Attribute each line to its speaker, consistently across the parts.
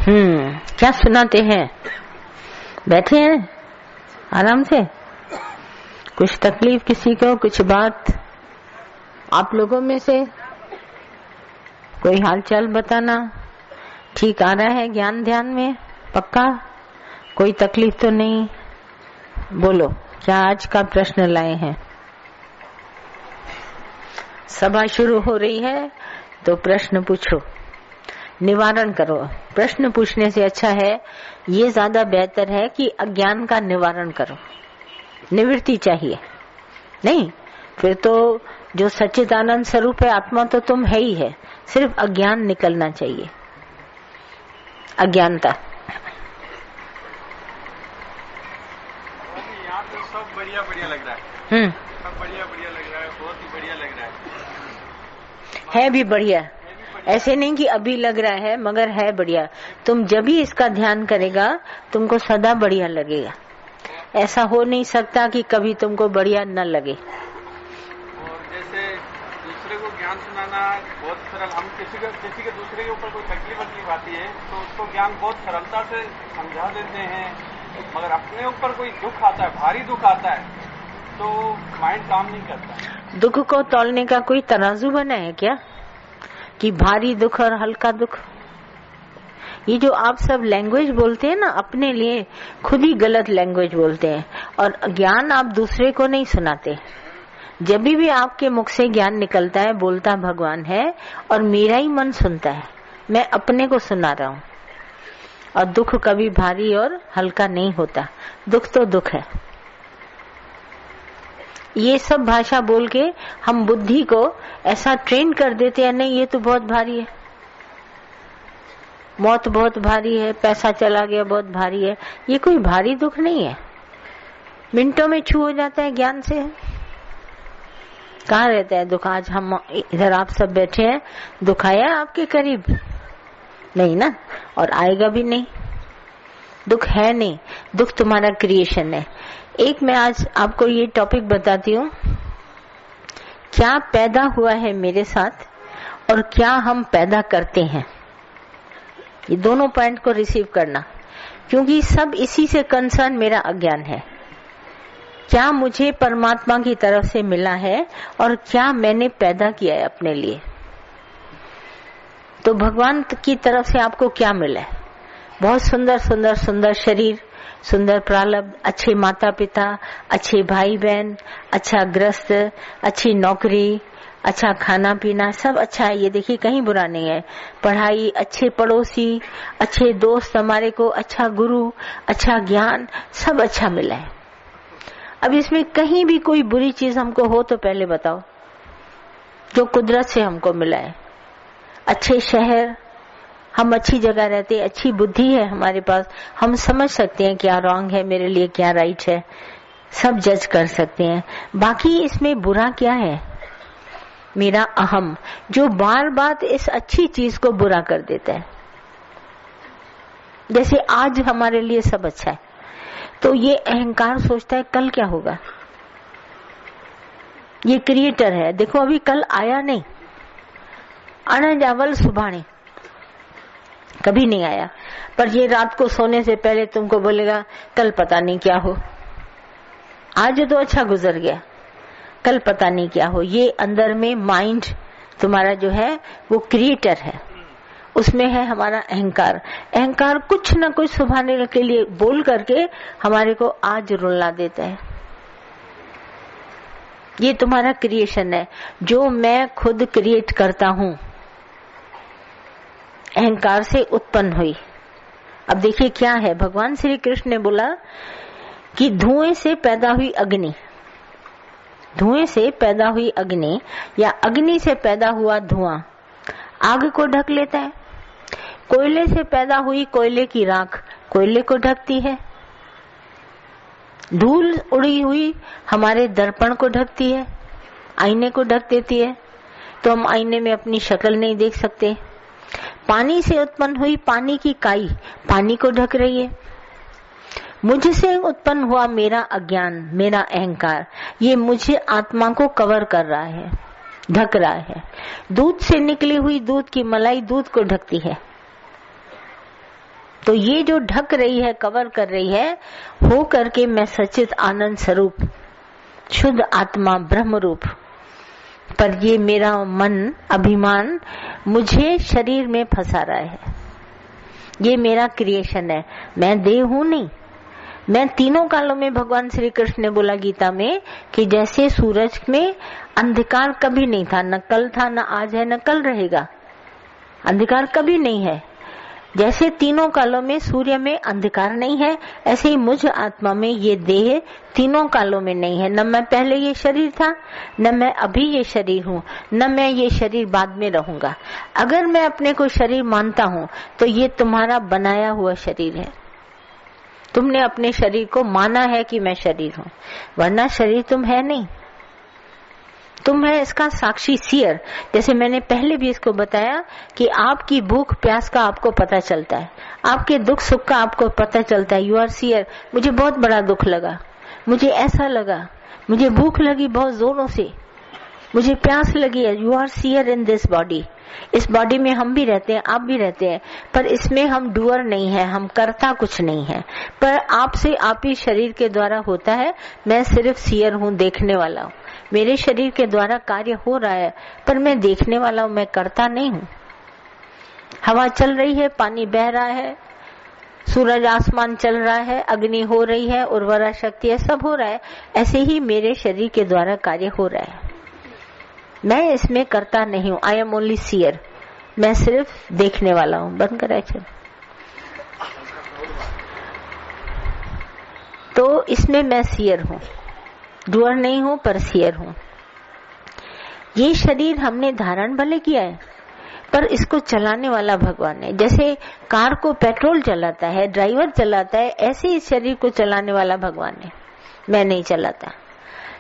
Speaker 1: क्या सुनाते हैं? बैठे हैं आराम से? कुछ तकलीफ किसी को, कुछ बात? आप लोगों में से कोई हालचाल बताना। ठीक आ रहा है ज्ञान ध्यान में? पक्का? कोई तकलीफ तो नहीं? बोलो, क्या आज का प्रश्न लाए हैं? सभा शुरू हो रही है तो प्रश्न पूछो, निवारण करो। प्रश्न पूछने से अच्छा है, ये ज्यादा बेहतर है कि अज्ञान का निवारण करो। निवृत्ति चाहिए, नहीं फिर तो जो सच्चिदानंद स्वरूप है आत्मा तो तुम है ही है, सिर्फ अज्ञान निकलना चाहिए, अज्ञानता।
Speaker 2: यहाँ तो सब बढ़िया बढ़िया लग रहा है। सब बढ़िया बढ़िया लग रहा है, बहुत ही बढ़िया लग रहा
Speaker 1: है भी बढ़िया। ऐसे नहीं कि अभी लग रहा है, मगर है बढ़िया। तुम जब भी इसका ध्यान करेगा तुमको सदा बढ़िया लगेगा। ऐसा हो नहीं सकता कि कभी तुमको बढ़िया न लगे।
Speaker 2: और जैसे दूसरे को ज्ञान सुनाना बहुत सरल, हम किसी के दूसरे के ऊपर कोई तकलीफ आती है तो उसको ज्ञान बहुत सरलता से समझा देते हैं, मगर अपने ऊपर कोई दुख आता है, भारी दुख आता है तो माइंड काम नहीं करता।
Speaker 1: दुख को तौलने का कोई तराजू बना है क्या कि भारी दुख और हल्का दुख? ये जो आप सब लैंग्वेज बोलते हैं ना, अपने लिए खुद ही गलत लैंग्वेज बोलते हैं और ज्ञान आप दूसरे को नहीं सुनाते। जब भी आपके मुख से ज्ञान निकलता है, बोलता भगवान है और मेरा ही मन सुनता है, मैं अपने को सुना रहा हूँ। और दुख कभी भारी और हल्का नहीं होता, दुख तो दुख है। ये सब भाषा बोल के हम बुद्धि को ऐसा ट्रेन कर देते हैं, नहीं ये तो बहुत भारी है, मौत बहुत भारी है, पैसा चला गया बहुत भारी है। ये कोई भारी दुख नहीं है, मिनटों में छू हो जाता है ज्ञान से। कहाँ रहता है दुख? आज हम इधर आप सब बैठे हैं, दुख आया आपके करीब? नहीं ना, और आएगा भी नहीं। दुख है नहीं, दुख तुम्हारा क्रिएशन है। एक मैं आज आपको ये टॉपिक बताती हूँ, क्या पैदा हुआ है मेरे साथ और क्या हम पैदा करते हैं। ये दोनों पॉइंट को रिसीव करना, क्योंकि सब इसी से कंसर्न मेरा अज्ञान है। क्या मुझे परमात्मा की तरफ से मिला है और क्या मैंने पैदा किया है अपने लिए। तो भगवान की तरफ से आपको क्या मिला है? बहुत सुंदर सुंदर सुंदर शरीर, सुंदर प्रारब्ध, अच्छे माता पिता, अच्छे भाई बहन, अच्छा ग्रस्त, अच्छी नौकरी, अच्छा खाना पीना, सब अच्छा है। ये देखिए कहीं बुरा नहीं है। पढ़ाई, अच्छे पड़ोसी, अच्छे दोस्त हमारे को, अच्छा गुरु, अच्छा ज्ञान, सब अच्छा मिला है। अब इसमें कहीं भी कोई बुरी चीज हमको हो तो पहले बताओ, जो कुदरत से हमको मिला है। अच्छे शहर, हम अच्छी जगह रहते, अच्छी बुद्धि है हमारे पास, हम समझ सकते हैं क्या रॉन्ग है मेरे लिए, क्या राइट है, सब जज कर सकते हैं। बाकी इसमें बुरा क्या है? मेरा अहम, जो बार बार इस अच्छी चीज को बुरा कर देता है। जैसे आज हमारे लिए सब अच्छा है, तो ये अहंकार सोचता है कल क्या होगा। ये क्रिएटर है, देखो अभी कल आया नहीं, आना जावल सुभाने कभी नहीं आया, पर ये रात को सोने से पहले तुमको बोलेगा कल पता नहीं क्या हो। आज तो अच्छा गुजर गया, कल पता नहीं क्या हो। ये अंदर में माइंड तुम्हारा जो है वो क्रिएटर है, उसमें है हमारा अहंकार। अहंकार कुछ न कुछ सुभाने के लिए बोल करके हमारे को आज रुला देता है। ये तुम्हारा क्रिएशन है, जो मैं खुद क्रिएट करता हूँ, अहंकार से उत्पन्न हुई। अब देखिए क्या है, भगवान श्री कृष्ण ने बोला कि धुएं से पैदा हुई अग्नि, धुएं से पैदा हुई अग्नि या अग्नि से पैदा हुआ धुआं आग को ढक लेता है। कोयले से पैदा हुई कोयले की राख कोयले को ढकती है। धूल उड़ी हुई हमारे दर्पण को ढकती है, आईने को ढक देती है, तो हम आईने में अपनी शक्ल नहीं देख सकते। पानी से उत्पन्न हुई पानी की काई पानी को ढक रही है। मुझसे उत्पन्न हुआ मेरा अज्ञान, मेरा अहंकार, ये मुझे आत्मा को कवर कर रहा है, ढक रहा है। दूध से निकली हुई दूध की मलाई दूध को ढकती है। तो ये जो ढक रही है, कवर कर रही है, हो करके मैं सचित आनंद स्वरूप, शुद्ध आत्मा, ब्रह्म रूप, पर ये मेरा मन, अभिमान मुझे शरीर में फंसा रहा है। ये मेरा क्रिएशन है, मैं देह हूं नहीं। मैं तीनों कालों में, भगवान श्री कृष्ण ने बोला गीता में कि जैसे सूरज में अंधकार कभी नहीं था, न कल था, न आज है, न कल रहेगा, अंधकार कभी नहीं है। जैसे तीनों कालों में सूर्य में अंधकार नहीं है, ऐसे ही मुझ आत्मा में ये देह तीनों कालों में नहीं है। न मैं पहले ये शरीर था, न मैं अभी ये शरीर हूँ, न मैं ये शरीर बाद में रहूंगा। अगर मैं अपने को शरीर मानता हूँ तो ये तुम्हारा बनाया हुआ शरीर है। तुमने अपने शरीर को माना है कि मैं शरीर हूँ, वरना शरीर तुम है नहीं। तुम है इसका साक्षी, सीयर। जैसे मैंने पहले भी इसको बताया कि आपकी भूख प्यास का आपको पता चलता है, आपके दुख सुख का आपको पता चलता है। You are seer. मुझे बहुत बड़ा दुख लगा, मुझे ऐसा लगा, मुझे भूख लगी बहुत जोरों से, मुझे प्यास लगी है। You are seer in this body. इस बॉडी में हम भी रहते हैं, आप भी रहते हैं, पर इसमें हम डूअर नहीं है, हम करता कुछ नहीं है। पर आपसे आप ही शरीर के द्वारा होता है। मैं सिर्फ सीयर हूँ, देखने वाला हूँ। मेरे शरीर के द्वारा कार्य हो रहा है, पर मैं देखने वाला हूँ, मैं करता नहीं हूँ। हवा चल रही है, पानी बह रहा है, सूरज आसमान चल रहा है, अग्नि हो रही है, उर्वरा शक्ति है, सब हो रहा है। ऐसे ही मेरे शरीर के द्वारा कार्य हो रहा है। मैं इसमें करता नहीं हूँ। I am only seer. मैं सिर्फ देखने वाला हूँ। बंद करा चल। तो इसमें मैं सीयर हूँ, डूअर नहीं हूँ, पर सीयर हूँ। ये शरीर हमने धारण भले किया है, पर इसको चलाने वाला भगवान है। जैसे कार को पेट्रोल चलाता है, ड्राइवर चलाता है, ऐसे इस शरीर को चलाने वाला भगवान है। मैं नहीं चलाता।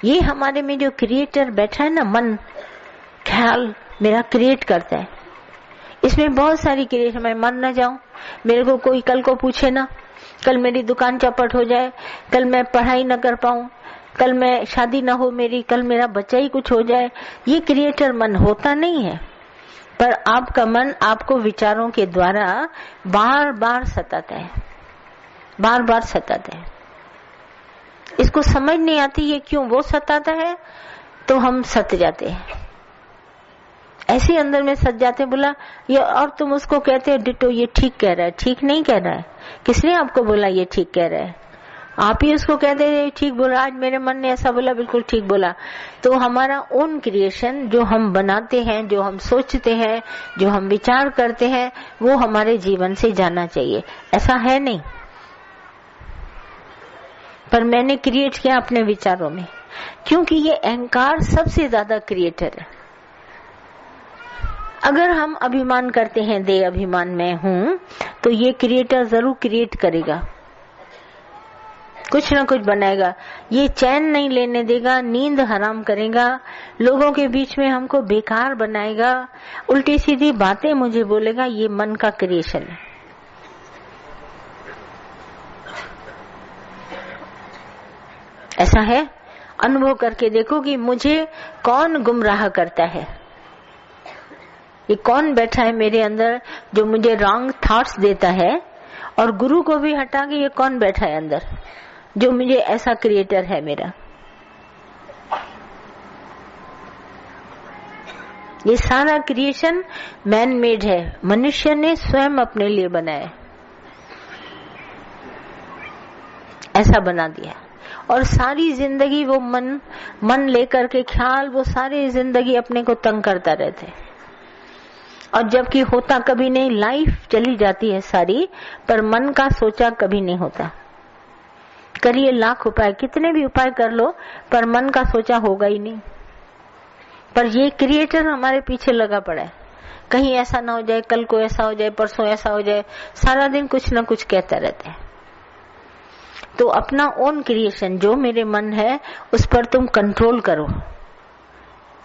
Speaker 1: ये हमारे में जो क्रिएटर बैठा है ना, मन, ख्याल मेरा क्रिएट करता है। इसमें बहुत सारी क्रिएशन। मैं मर न जाऊं, मेरे को कोई कल को पूछे ना, कल मेरी दुकान चौपट हो जाए, कल मैं पढ़ाई न कर पाऊं, कल मैं शादी न हो मेरी, कल मेरा बच्चा ही कुछ हो जाए। ये क्रिएटर मन होता नहीं है, पर आपका मन आपको विचारों के द्वारा बार बार सताता है, बार बार सताता है। इसको समझ नहीं आती ये क्यों वो सताता है, तो हम सत जाते हैं, ऐसे अंदर में सत जाते। बोला ये, और तुम उसको कहते हो डिटो, ये ठीक कह रहा है। ठीक नहीं कह रहा है। किसने आपको बोला ये ठीक कह रहा है? आप ही उसको कहते हैं ठीक बोला, आज मेरे मन ने ऐसा बोला, बिल्कुल ठीक बोला। तो हमारा ओन क्रिएशन जो हम बनाते हैं, जो हम सोचते हैं, जो हम विचार करते हैं, वो हमारे जीवन से जाना चाहिए। ऐसा है नहीं, पर मैंने क्रिएट किया अपने विचारों में, क्योंकि ये अहंकार सबसे ज्यादा क्रिएटर है। अगर हम अभिमान करते हैं दे अभिमान में हूं, तो ये क्रिएटर जरूर क्रिएट करेगा, कुछ ना कुछ बनाएगा। ये चैन नहीं लेने देगा, नींद हराम करेगा, लोगों के बीच में हमको बेकार बनाएगा, उल्टी सीधी बातें मुझे बोलेगा। ये मन का क्रिएशन है। ऐसा है, अनुभव करके देखो कि मुझे कौन गुमराह करता है। ये कौन बैठा है मेरे अंदर जो मुझे रॉन्ग थॉट्स देता है, और गुरु को भी हटा के ये कौन बैठा है अंदर जो मुझे ऐसा क्रिएटर है मेरा। ये सारा क्रिएशन मैन मेड है, मनुष्य ने स्वयं अपने लिए बनाया, ऐसा बना दिया। और सारी जिंदगी वो मन लेकर के ख्याल, वो सारी जिंदगी अपने को तंग करता रहते, और जबकि होता कभी नहीं। लाइफ चली जाती है सारी, पर मन का सोचा कभी नहीं होता। करिए लाख उपाय, कितने भी उपाय कर लो, पर मन का सोचा होगा ही नहीं। पर ये क्रिएटर हमारे पीछे लगा पड़ा है, कहीं ऐसा ना हो जाए, कल को ऐसा हो जाए, परसों ऐसा हो जाए, सारा दिन कुछ ना कुछ कहता रहता है। तो अपना ओन क्रिएशन जो मेरे मन है, उस पर तुम कंट्रोल करो,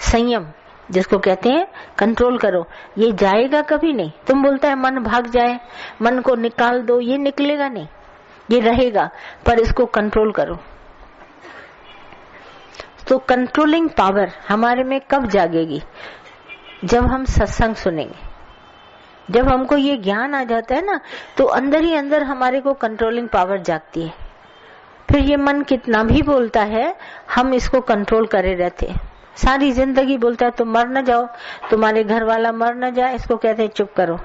Speaker 1: संयम जिसको कहते हैं, कंट्रोल करो। ये जाएगा कभी नहीं। तुम बोलता है मन भाग जाए, मन को निकाल दो, ये निकलेगा नहीं, ये रहेगा, पर इसको कंट्रोल करो। तो कंट्रोलिंग पावर हमारे में कब जागेगी? जब हम सत्संग सुनेंगे, जब हमको ये ज्ञान आ जाता है ना, तो अंदर ही अंदर हमारे को कंट्रोलिंग पावर जागती है। फिर ये मन कितना भी बोलता है, हम इसको कंट्रोल करे रहते हैं। सारी जिंदगी बोलता है तुम मर न जाओ, तुम्हारे घर वाला मर न जाए, इसको कहते हैं चुप करो।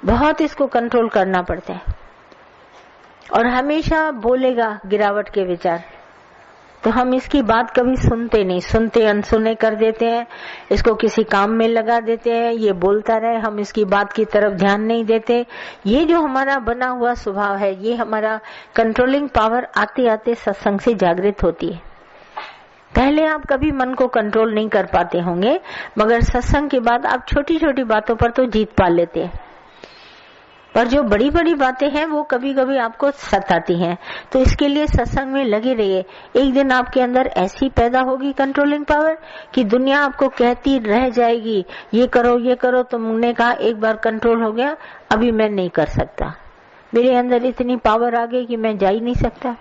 Speaker 1: बहुत इसको कंट्रोल करना पड़ता है, और हमेशा बोलेगा गिरावट के विचार। तो हम इसकी बात कभी सुनते नहीं, सुनते अनसुने कर देते हैं, इसको किसी काम में लगा देते हैं, ये बोलता रहे, हम इसकी बात की तरफ ध्यान नहीं देते। ये जो हमारा बना हुआ स्वभाव है, ये हमारा कंट्रोलिंग पावर आते आते सत्संग से जागृत होती है। पहले आप कभी मन को कंट्रोल नहीं कर पाते होंगे, मगर सत्संग के बाद आप छोटी छोटी बातों पर तो जीत पा लेते हैं, पर जो बड़ी बड़ी बातें हैं वो कभी कभी आपको सताती हैं। तो इसके लिए सत्संग में लगे रहिए। एक दिन आपके अंदर ऐसी पैदा होगी कंट्रोलिंग पावर कि दुनिया आपको कहती रह जाएगी ये करो। तुमने कहा एक बार कंट्रोल हो गया, अभी मैं नहीं कर सकता, मेरे अंदर इतनी पावर आ गई कि मैं जा ही नहीं सकता।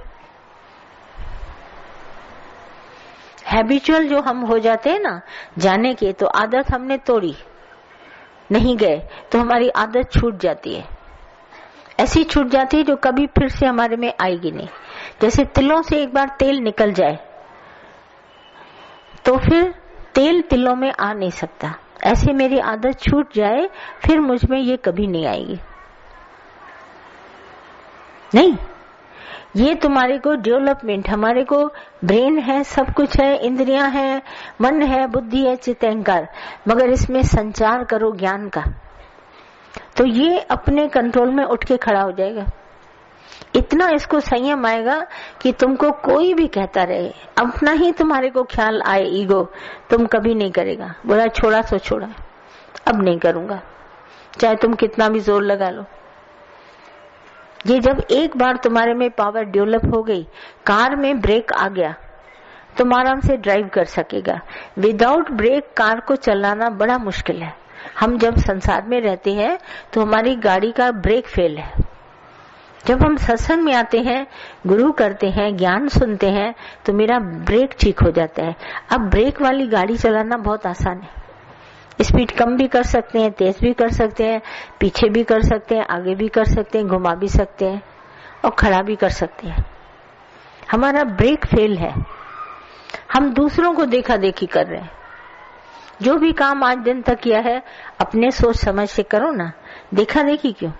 Speaker 1: हैबिचुअल जो हम हो जाते हैं ना जाने के, तो आदत हमने तोड़ी, नहीं गए तो हमारी आदत छूट जाती है। ऐसी छूट जाती है जो कभी फिर से हमारे में आएगी नहीं। जैसे तिलों से एक बार तेल निकल जाए तो फिर तेल तिलों में आ नहीं सकता, ऐसे मेरी आदत छूट जाए फिर मुझ में ये कभी नहीं आएगी। नहीं, ये तुम्हारे को डेवलपमेंट, हमारे को ब्रेन है, सब कुछ है, इंद्रियां हैं, मन है, बुद्धि है, चित्त अहंकार, मगर इसमें संचार करो ज्ञान का, तो ये अपने कंट्रोल में उठ के खड़ा हो जाएगा। इतना इसको संयम आएगा कि तुमको कोई भी कहता रहे, अपना ही तुम्हारे को ख्याल आए, ईगो, तुम कभी नहीं करेगा। बोला छोड़ा सो छोड़ा, अब नहीं करूंगा, चाहे तुम कितना भी जोर लगा लो। ये जब एक बार तुम्हारे में पावर डेवलप हो गई, कार में ब्रेक आ गया, तुम आराम से ड्राइव कर सकेगा। विदाउट ब्रेक कार को चलाना बड़ा मुश्किल है। हम जब संसार में रहते हैं तो हमारी गाड़ी का ब्रेक फेल है। जब हम सत्संग में आते हैं, गुरु करते हैं, ज्ञान सुनते हैं, तो मेरा ब्रेक ठीक हो जाता है। अब ब्रेक वाली गाड़ी चलाना बहुत आसान है। स्पीड कम भी कर सकते हैं, तेज भी कर सकते हैं, पीछे भी कर सकते हैं, आगे भी कर सकते हैं, घुमा भी सकते हैं और खड़ा भी कर सकते हैं। हमारा ब्रेक फेल है। हम दूसरों को देखा देखी कर रहे हैं। जो भी काम आज दिन तक किया है अपने सोच समझ से करो ना, देखा देखी क्यों?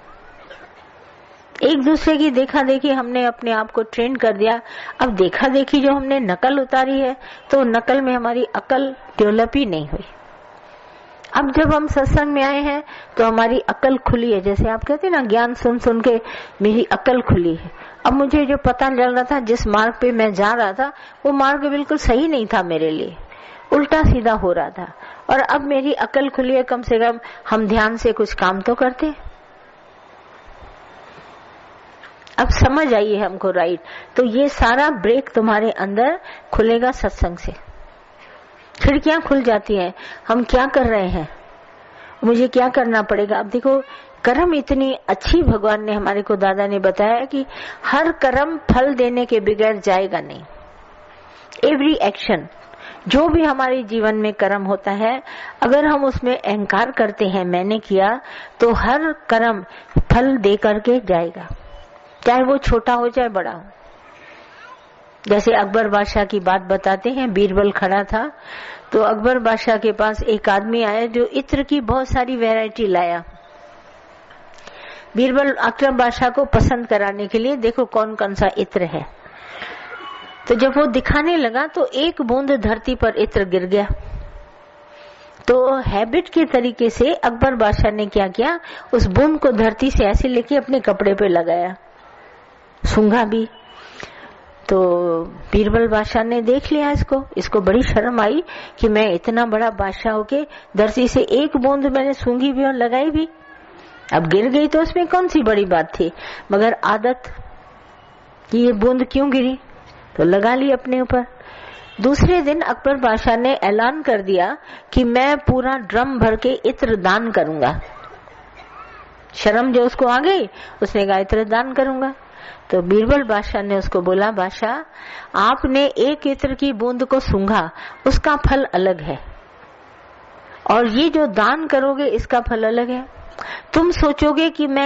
Speaker 1: एक दूसरे की देखा देखी हमने अपने आप को ट्रेन कर दिया। अब देखा देखी जो हमने नकल उतारी है, तो नकल में हमारी अकल डेवलप ही नहीं हुई। अब जब हम सत्संग में आए हैं तो हमारी अकल खुली है। जैसे आप कहते हैं ना, ज्ञान सुन सुन के मेरी अकल खुली है। अब मुझे जो पता चल रहा था, जिस मार्ग पे मैं जा रहा था, वो मार्ग बिल्कुल सही नहीं था मेरे लिए, उल्टा सीधा हो रहा था। और अब मेरी अकल खुली है, कम से कम हम ध्यान से कुछ काम तो करते। अब समझ आई है हमको, राइट। तो ये सारा ब्रेक तुम्हारे अंदर खुलेगा सत्संग से। खिड़कियां खुल जाती हैं। हम क्या कर रहे हैं, मुझे क्या करना पड़ेगा। अब देखो, कर्म इतनी अच्छी भगवान ने हमारे को, दादा ने बताया कि हर कर्म फल देने के बगैर जाएगा नहीं। एवरी एक्शन, जो भी हमारे जीवन में कर्म होता है, अगर हम उसमें अहंकार करते हैं मैंने किया, तो हर कर्म फल दे करके जाएगा, चाहे वो छोटा हो चाहे बड़ा हो। जैसे अकबर बादशाह की बात बताते हैं, बीरबल खड़ा था, तो अकबर बादशाह के पास एक आदमी आया जो इत्र की बहुत सारी वैरायटी लाया। बीरबल अकबर बादशाह को पसंद कराने के लिए देखो कौन कौन सा इत्र है। तो जब वो दिखाने लगा तो एक बूंद धरती पर इत्र गिर गया। तो हैबिट के तरीके से अकबर बादशाह ने क्या किया, उस बूंद को धरती से ऐसे लेके अपने कपड़े पे लगाया, सूंघा भी। तो बीरबल बादशाह ने देख लिया इसको बड़ी शर्म आई कि मैं इतना बड़ा बादशाह होके धरती से एक बूंद मैंने सूंघी भी और लगाई भी, अब गिर गई तो उसमें कौन सी बड़ी बात थी। मगर आदत कि ये बूंद क्यों गिरी, तो लगा ली अपने ऊपर। दूसरे दिन अकबर बादशाह ने ऐलान कर दिया कि मैं पूरा ड्रम भर के इत्र दान करूंगा। शर्म जो उसको आ गई, उसने कहा इत्र दान करूंगा। तो बीरबल बादशाह ने उसको बोला, बादशाह आपने एक इत्र की बूंद को सूंघा, उसका फल अलग है, और ये जो दान करोगे इसका फल अलग है। तुम सोचोगे कि मैं